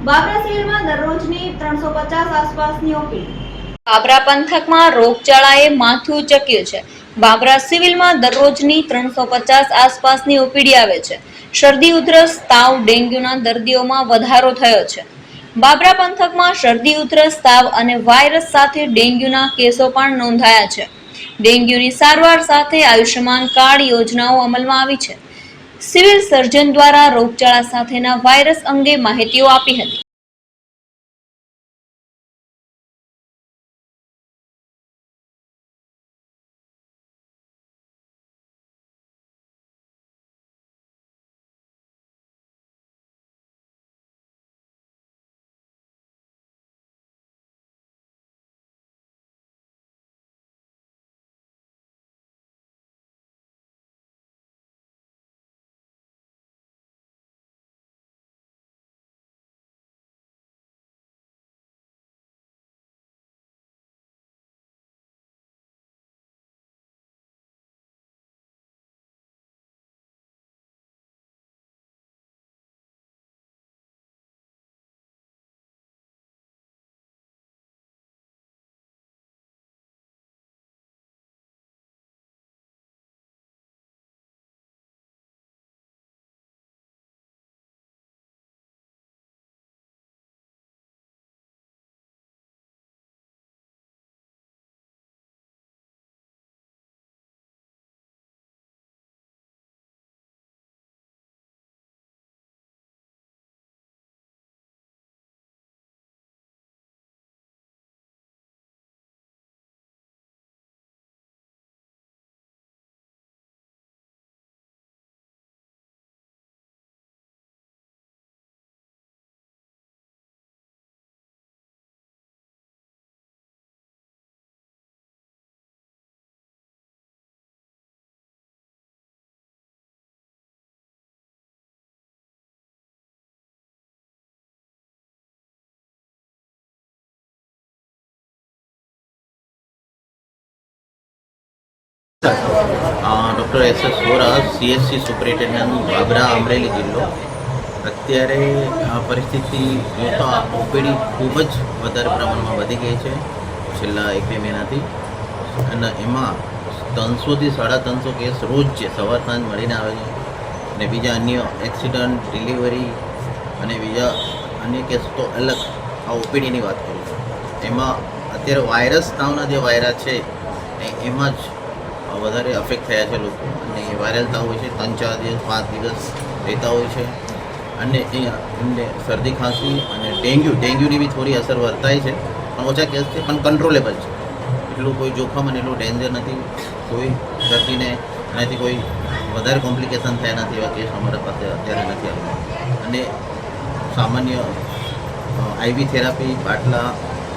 બાબરા સિવિલમાં દરરોજની 350 આસપાસની ઓપીડી। બાબરા પંથકમાં રોગચાળાએ માથું ચક્યું છે। બાબરા સિવિલમાં દરરોજની 350 આસપાસની ઓપીડી આવે છે। શરદી, ઉધરસ, તાવ, ડેન્ગ્યુના દર્દીઓમાં વધારો થયો છે। બાબરા પંથકમાં શરદી, ઉધરસ, તાવ અને વાયરસ સાથે ડેન્ગ્યુના કેસો પણ નોંધાયા છે। ડેન્ગ્યુની સારવાર સાથે આયુષ્યમાન કાર્ડ યોજનાઓ અમલમાં આવી છે। સિવિલ સર્જન દ્વારા રોગચાળા સાથેના વાયરસ અંગે માહિતીઓ આપી હતી। Doctor S S. Vora, CHC superintendent, Babra, Amreli જિલ્લો। અત્યારે આ પરિસ્થિતિ જોતા ઓપીડી ખૂબ જ વધારે પ્રમાણમાં વધી ગઈ છે છેલ્લા 1-2 મહિનાથી, અને એમાં 300થી 350 કેસ રોજ છે, સવાર સાંજ મળીને આવે છે। અને બીજા અન્ય એક્સિડન્ટ, ડિલિવરી અને બીજા અન્ય કેસ તો અલગ આ ઓપીડીની વાત કરું છું। એમાં અત્યારે વાયરસ તાવના જે વાયરસ છે એમાં જ વધારે અફેક્ટ થયા છે લોકો, અને વાયરલ તાવ હોય છે, 3-4 દિવસ 5 દિવસ રહેતા હોય છે, અને એમને શરદી, ખાંસી અને ડેન્ગ્યુની બી થોડી અસર વર્તાય છે, પણ ઓછા કેસ છે, પણ કંટ્રોલેબલ છે। એટલું કોઈ જોખમ અને એટલું ડેન્જર નથી, કોઈ દર્દીને એનાથી કોઈ વધારે કોમ્પ્લિકેશન થયા નથી, એવા કેસ અમારા પાસે અત્યારે નથી આવ્યા। અને સામાન્ય IV થેરાપી, બાટલા,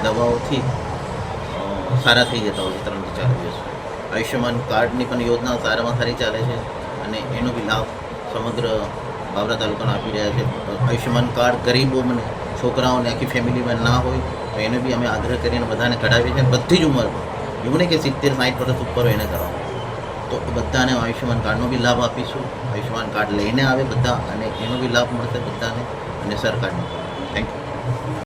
દવાઓથી સારા થઈ જતા હોય છે 3 થી 4 દિવસ। આયુષ્યમાન કાર્ડની પણ યોજના સારામાં સારી ચાલે છે, અને એનો બી લાભ સમગ્ર બાબરા તાલુકાને આપી રહ્યા છે। આયુષ્યમાન કાર્ડ ગરીબોને, છોકરાઓને, આખી ફેમિલીમાં ના હોય તો એને બી અમે આગ્રહ કરીને બધાને કઢાવીએ છીએ। બધી જ ઉંમર, એવું નહીં કે 70-60 વર્ષ ઉપર હોય એને કરાવો, તો બધાને આયુષ્યમાન કાર્ડનો બી લાભ આપીશું। આયુષ્યમાન કાર્ડ લઈને આવે બધા, અને એનો બી લાભ મળશે બધાને, અને સરકારને। Thank you.